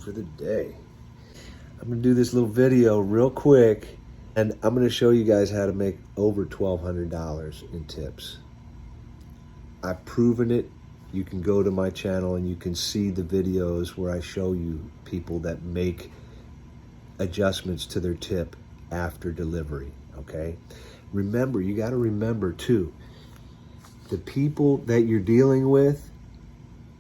for the day. I'm gonna do this little video real quick, and I'm gonna show you guys how to make over $1,200 in tips. I've proven it. You can go to my channel and you can see the videos where I show you people that make adjustments to their tip after delivery, okay? Remember, you gotta remember too, the people that you're dealing with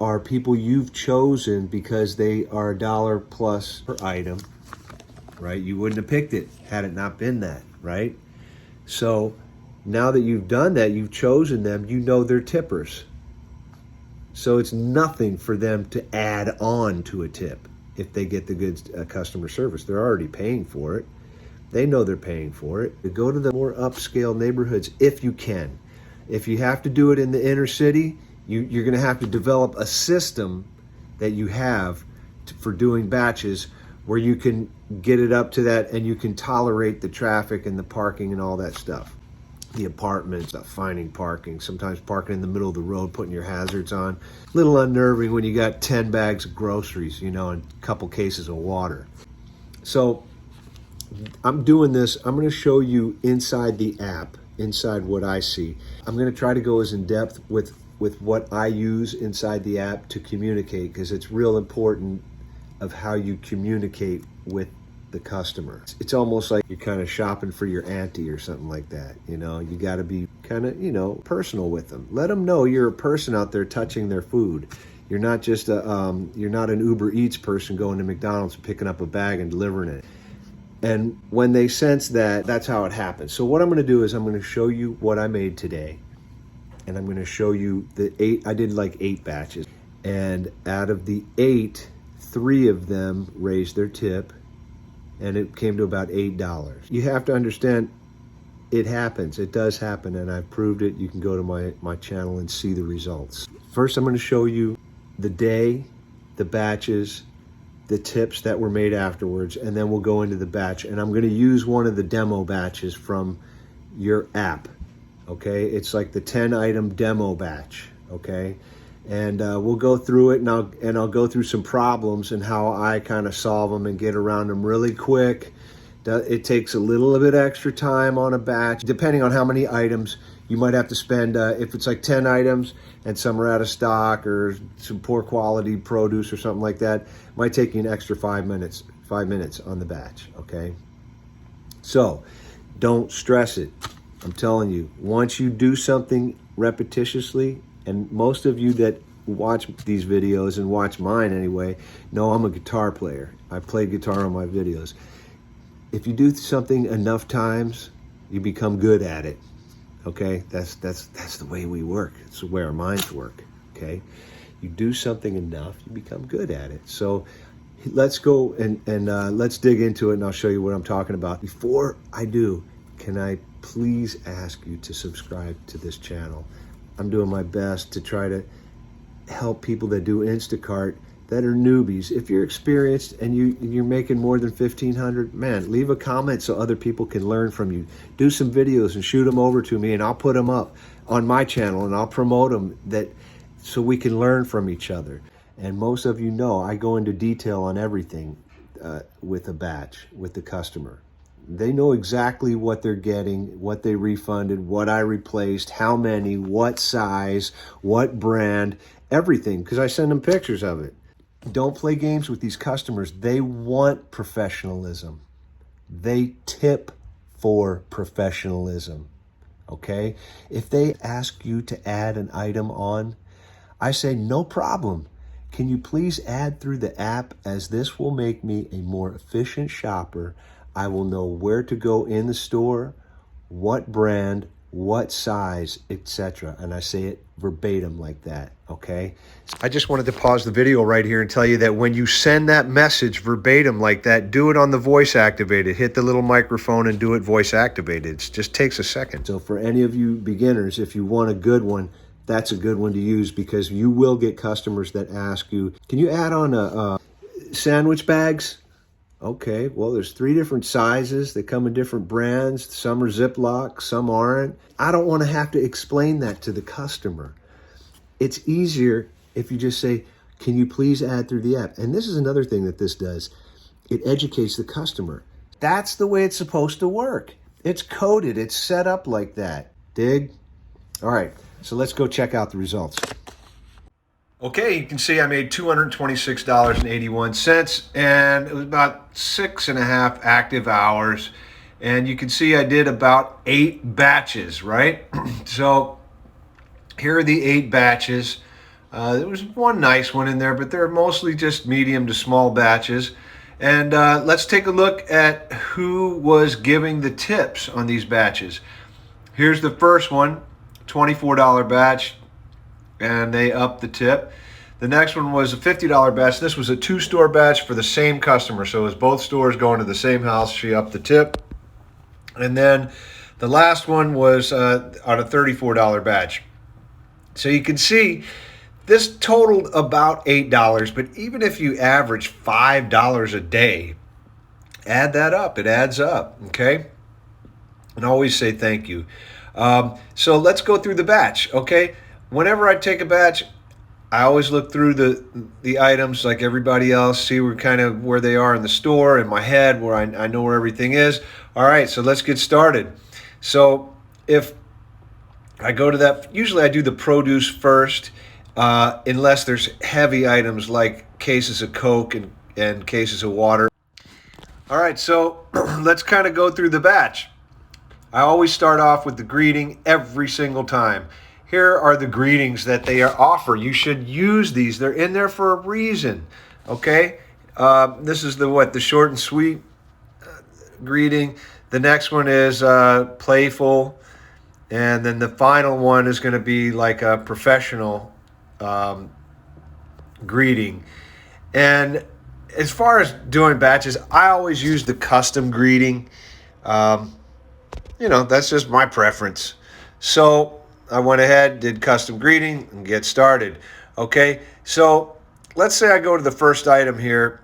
are people you've chosen because they are $1 plus per item, right? You wouldn't have picked it had it not been that, right? So now that you've done that, you've chosen them, you know they're tippers. So it's nothing for them to add on to a tip if they get the good customer service. They're already paying for it. They know they're paying for it. Go to the more upscale neighborhoods if you can. If you have to do it in the inner city, you're gonna have to develop a system that you have for doing batches where you can get it up to that and you can tolerate the traffic and the parking and all that stuff. The apartments, finding parking, sometimes parking in the middle of the road, putting your hazards on. A little unnerving when you got 10 bags of groceries, you know, and a couple cases of water. So I'm doing this, I'm gonna show you inside the app, inside what I see. I'm gonna try to go as in depth with what I use inside the app to communicate, because it's real important of how you communicate with the customer. It's almost like you're kind of shopping for your auntie or something like that. You know, you got to be kind of, you know, personal with them. Let them know you're a person out there touching their food. You're not just you're not an Uber Eats person going to McDonald's and picking up a bag and delivering it. And when they sense that, that's how it happens. So what I'm going to do is I'm going to show you what I made today. And I'm going to show you I did like 8 batches. And out of the 8, 3 of them raised their tip, and it came to about $8. You have to understand, it happens. It does happen, and I've proved it. You can go to my channel and see the results. First, I'm going to show you the day, the batches, the tips that were made afterwards, and then we'll go into the batch. And I'm going to use one of the demo batches from your app, okay? It's like the 10-item demo batch, okay? And we'll go through it, and I'll go through some problems and how I kind of solve them and get around them really quick. It takes a little bit extra time on a batch. Depending on how many items, you might have to spend, if it's like 10 items and some are out of stock or some poor quality produce or something like that, it might take you an extra 5 minutes on the batch, okay? So don't stress it. I'm telling you, once you do something repetitiously, and most of you that watch these videos and watch mine anyway, know I'm a guitar player. I play guitar on my videos. If you do something enough times, you become good at it, okay? That's the way we work. It's the way our minds work, okay? You do something enough, you become good at it. So let's go and let's dig into it, and I'll show you what I'm talking about. Before I do, can I please ask you to subscribe to this channel? I'm doing my best to try to help people that do Instacart that are newbies. If you're experienced and you're making more than $1,500, man, leave a comment so other people can learn from you. Do some videos and shoot them over to me, and I'll put them up on my channel and I'll promote them so we can learn from each other. And most of you know I go into detail on everything with a batch, with the customer. They know exactly what they're getting, what they refunded, what I replaced, how many, what size, what brand, everything, because I send them pictures of it. Don't play games with these customers. They want professionalism. They tip for professionalism, okay? If they ask you to add an item on, I say, no problem. Can you please add through the app, as this will make me a more efficient shopper. I will know where to go in the store, what brand, what size, etc. And I say it verbatim like that, okay? I just wanted to pause the video right here and tell you that when you send that message verbatim like that, do it on the voice activated. Hit the little microphone and do it voice activated. It just takes a second. So for any of you beginners, if you want a good one, that's a good one to use, because you will get customers that ask you, can you add on a sandwich bags? Okay, well, there's 3 different sizes. They come in different brands. Some are Ziploc, some aren't. I don't want to have to explain that to the customer. It's easier if you just say, Can you please add through the app? And this is another thing that this does. It educates the customer. That's the way it's supposed to work. It's coded. It's set up like that. Dig? All right, so let's go check out the results. Okay, you can see I made $226.81, and it was about 6.5 active hours. And you can see I did about 8 batches, right? So here are the 8 batches. There was one nice one in there, but they're mostly just medium to small batches. And let's take a look at who was giving the tips on these batches. Here's the first one, $24 batch, and they upped the tip. The next one was a $50 batch. This was a 2-store batch for the same customer. So it was both stores going to the same house. She upped the tip. And then the last one was on a $34 batch. So you can see this totaled about $8, but even if you average $5 a day, add that up. It adds up, okay? And always say thank you. So let's go through the batch, okay? Whenever I take a batch, I always look through the items like everybody else, see where they are in the store, in my head, where I know where everything is. All right, so let's get started. So if I go to that, usually I do the produce first, unless there's heavy items like cases of Coke and cases of water. All right, so let's kind of go through the batch. I always start off with the greeting every single time. Here are the greetings that they offer. You should use these. They're in there for a reason, okay? This is the short and sweet greeting. The next one is playful. And then the final one is going to be like a professional greeting. And as far as doing batches, I always use the custom greeting. That's just my preference. So I went ahead, did custom greeting, and get started. Okay, so let's say I go to the first item here.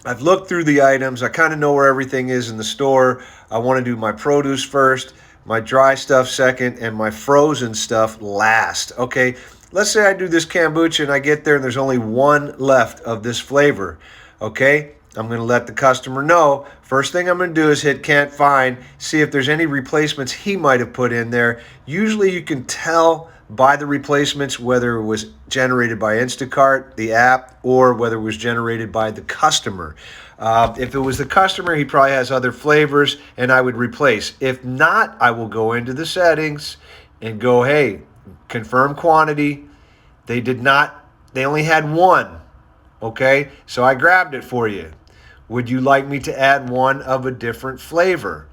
I've looked through the items. I kind of know where everything is in the store. I want to do my produce first, my dry stuff second, and my frozen stuff last. Okay, let's say I do this kombucha and I get there and there's only one left of this flavor. Okay, I'm going to let the customer know. First thing I'm going to do is hit can't find, see if there's any replacements he might have put in there. Usually you can tell by the replacements whether it was generated by Instacart, the app, or whether it was generated by the customer. If it was the customer, he probably has other flavors and I would replace. If not, I will go into the settings and go, hey, confirm quantity. They only had one. Okay, so I grabbed it for you. Would you like me to add one of a different flavor?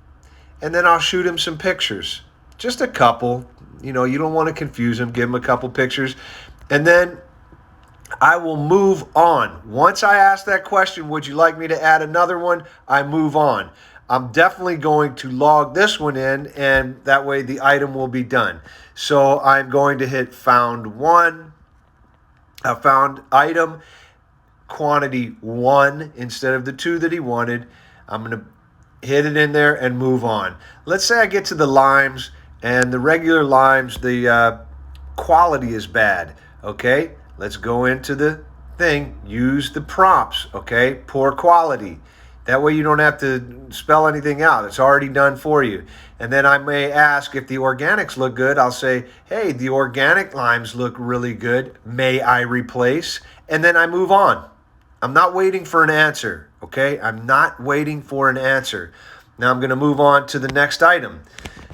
And then I'll shoot him some pictures. Just a couple. You don't want to confuse him. Give him a couple pictures. And then I will move on. Once I ask that question, would you like me to add another one? I move on. I'm definitely going to log this one in, and that way the item will be done. So I'm going to hit found item, quantity 1 instead of the 2 that he wanted. I'm going to hit it in there and move on. Let's say I get to the limes, and the regular limes, the quality is bad. Okay, let's go into the thing, use the prompts. Okay, poor quality. That way you don't have to spell anything out. It's already done for you. And then I may ask if the organics look good. I'll say, hey, the organic limes look really good. May I replace? And then I move on. I'm not waiting for an answer, okay? I'm not waiting for an answer. Now I'm going to move on to the next item.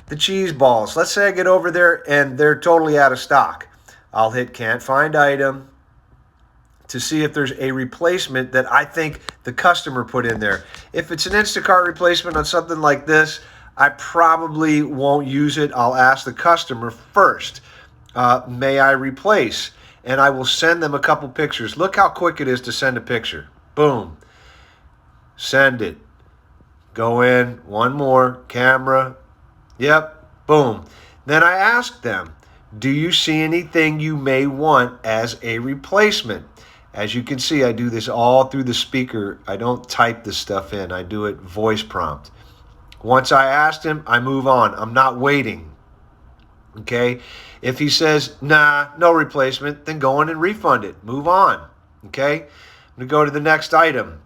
The cheese balls. Let's say I get over there and they're totally out of stock. I'll hit can't find item to see if there's a replacement that I think the customer put in there. If it's an Instacart replacement on something like this, I probably won't use it. I'll ask the customer first, may I replace? And I will send them a couple pictures. Look how quick it is to send a picture. Boom. Send it. Go in. One more. Camera. Yep. Boom. Then I ask them, do you see anything you may want as a replacement? As you can see, I do this all through the speaker. I don't type this stuff in. I do it voice prompt. Once I asked him, I move on. I'm not waiting. Okay. If he says, nah, no replacement, then go in and refund it. Move on. Okay. I'm going to go to the next item.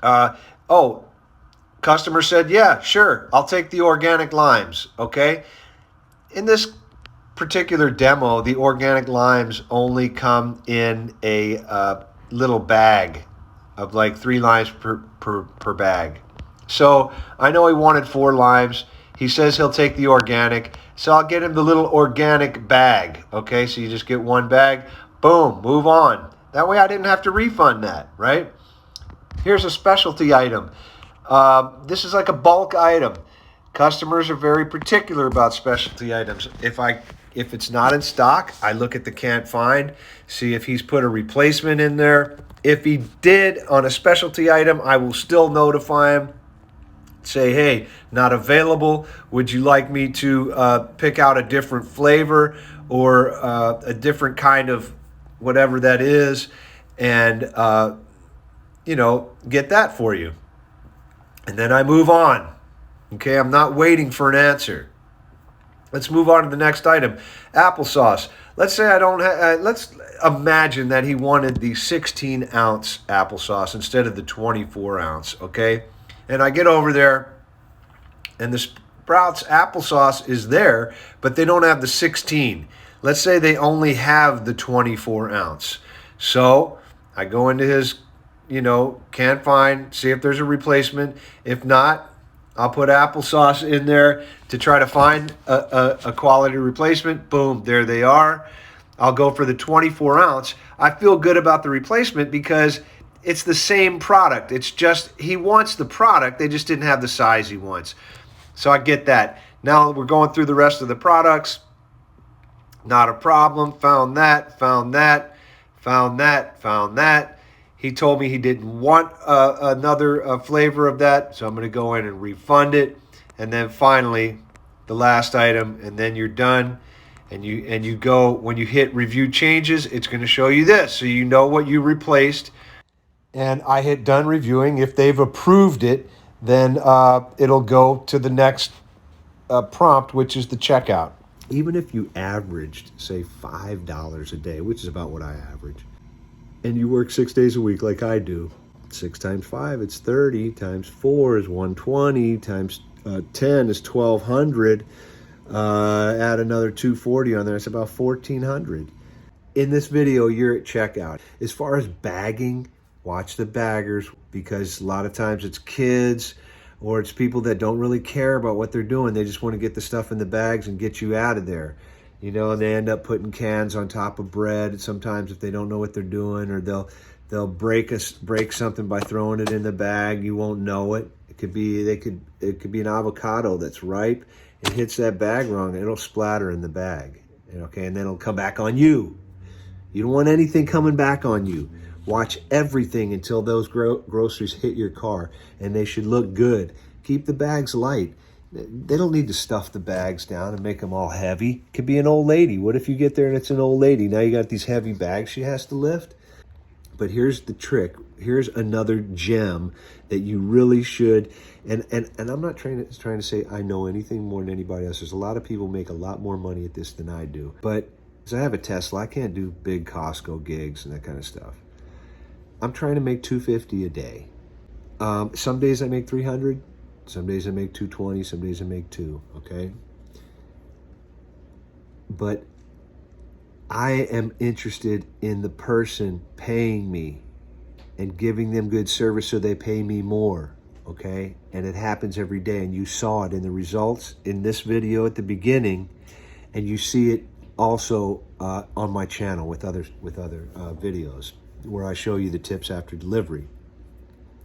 Oh, customer said, yeah, sure, I'll take the organic limes. Okay. In this particular demo, the organic limes only come in a little bag of like 3 limes per bag. So I know he wanted 4 limes. He says he'll take the organic. So I'll get him the little organic bag. Okay, so you just get 1 bag. Boom, move on. That way I didn't have to refund that, right? Here's a specialty item. This is like a bulk item. Customers are very particular about specialty items. If it's not in stock, I look at the can't find, see if he's put a replacement in there. If he did on a specialty item, I will still notify him. Say, hey, not available. Would you like me to pick out a different flavor or a different kind of whatever that is, and get that for you? And then I move on. Okay, I'm not waiting for an answer. Let's move on to the next item. Applesauce. Let's say I don't have, let's imagine that he wanted the 16-ounce applesauce instead of the 24-ounce, okay? And I get over there, and the Sprouts applesauce is there, but they don't have the 16. Let's say they only have the 24-ounce. So I go into his, can't find, see if there's a replacement. If not, I'll put applesauce in there to try to find a quality replacement. Boom, there they are. I'll go for the 24-ounce. I feel good about the replacement because it's the same product. It's just he wants the product. They just didn't have the size he wants. So I get that. Now we're going through the rest of the products. Not a problem. Found that, found that, found that, found that. He told me he didn't want another flavor of that, so I'm going to go in and refund it. And then finally, the last item, and then you're done. And you go, when you hit review changes, it's going to show you this, so you know what you replaced. And I hit done reviewing. If they've approved it, then it'll go to the next prompt, which is the checkout. Even if you averaged, say, $5 a day, which is about what I average, and you work 6 days a week like I do, 6 times 5, it's 30, times 4 is 120, times 10 is 1,200, add another 240 on there, it's about 1,400. In this video, you're at checkout. As far as bagging, watch the baggers, because a lot of times it's kids or it's people that don't really care about what they're doing. They just want to get the stuff in the bags and get you out of there. And they end up putting cans on top of bread. Sometimes if they don't know what they're doing, or they'll break something by throwing it in the bag. You won't know it. It could be an avocado that's ripe. It hits that bag wrong, it'll splatter in the bag. Okay, and then it'll come back on you. You don't want anything coming back on you. Watch everything until those groceries hit your car, and they should look good. Keep the bags light. They don't need to stuff the bags down and make them all heavy. It could be an old lady. What if you get there and it's an old lady? Now you got these heavy bags she has to lift. But here's the trick. Here's another gem that you really should, and I'm not trying to say I know anything more than anybody else. There's a lot of people make a lot more money at this than I do. But because I have a Tesla, I can't do big Costco gigs and that kind of stuff. I'm trying to make $250 a day. Some days I make 300. Some days I make 220, some days I make 2, okay? But I am interested in the person paying me and giving them good service so they pay me more, okay? And it happens every day, and you saw it in the results in this video at the beginning, and you see it also on my channel with other videos where I show you the tips after delivery,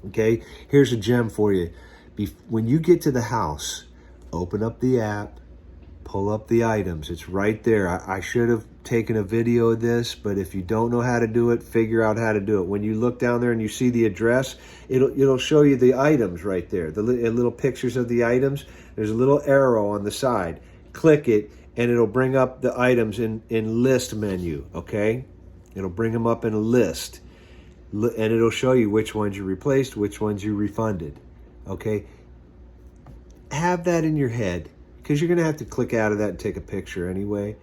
okay? Here's a gem for you. When you get to the house, open up the app, pull up the items. It's right there. I should have taken a video of this, but if you don't know how to do it, figure out how to do it. When you look down there and you see the address, it'll show you the items right there, the little pictures of the items. There's a little arrow on the side. Click it, and it'll bring up the items in list menu, okay? It'll bring them up in a list, and it'll show you which ones you replaced, which ones you refunded. Okay, have that in your head, because you're going to have to click out of that and take a picture anyway.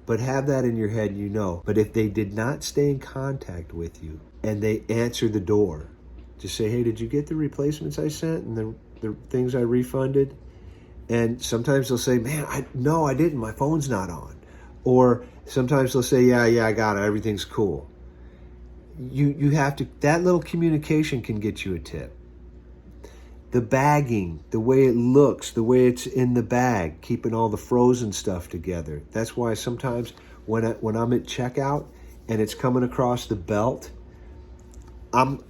But have that in your head, you know. But if they did not stay in contact with you and they answer the door, just say, hey, did you get the replacements I sent and the things I refunded? And sometimes they'll say, man, no, I didn't. My phone's not on. Or sometimes they'll say, yeah, I got it. Everything's cool. You have to, that little communication can get you a tip. The bagging, the way it looks, the way it's in the bag, keeping all the frozen stuff together. That's why sometimes when I'm at checkout and it's coming across the belt, I'm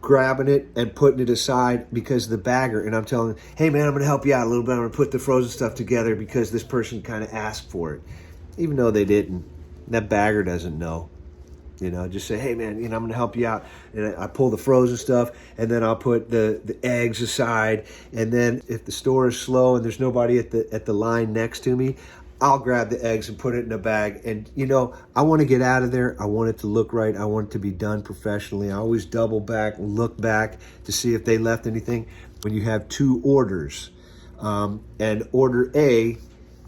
grabbing it and putting it aside because the bagger, and I'm telling them, hey man, I'm going to help you out a little bit. I'm going to put the frozen stuff together because this person kind of asked for it. Even though they didn't. That bagger doesn't know. You know, just say, hey man, I'm going to help you out. And I pull the frozen stuff, and then I'll put the eggs aside. And then if the store is slow and there's nobody at the line next to me, I'll grab the eggs and put it in a bag. And I want to get out of there. I want it to look right. I want it to be done professionally. I always double back, look back to see if they left anything. When you have two orders, and order A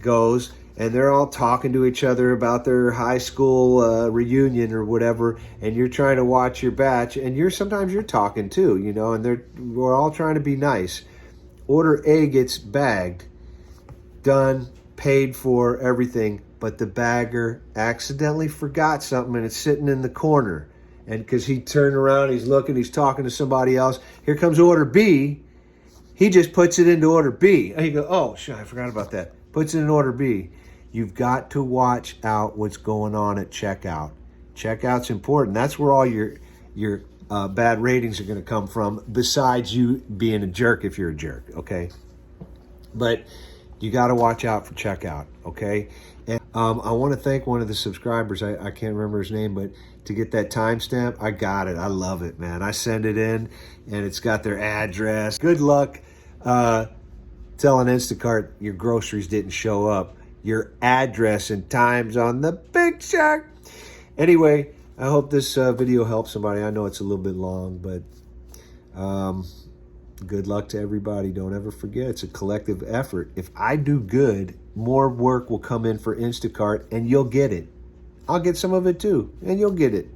goes, and they're all talking to each other about their high school reunion or whatever, and you're trying to watch your batch, and sometimes you're talking too, and we're all trying to be nice. Order A gets bagged, done, paid for, everything, but the bagger accidentally forgot something, and it's sitting in the corner. And because he turned around, he's looking, he's talking to somebody else. Here comes order B. He just puts it into order B. And you go, oh, shit, I forgot about that. Puts it in order B. You've got to watch out what's going on at checkout. Checkout's important. That's where all your bad ratings are going to come from, besides you being a jerk if you're a jerk, okay? But you got to watch out for checkout, okay? And I want to thank one of the subscribers. I can't remember his name, but to get that timestamp, I got it. I love it, man. I send it in, and it's got their address. Good luck telling Instacart your groceries didn't show up. Your address and time's on the picture. Anyway, I hope this video helps somebody. I know it's a little bit long, but good luck to everybody. Don't ever forget, it's a collective effort. If I do good, more work will come in for Instacart, and you'll get it. I'll get some of it too, and you'll get it.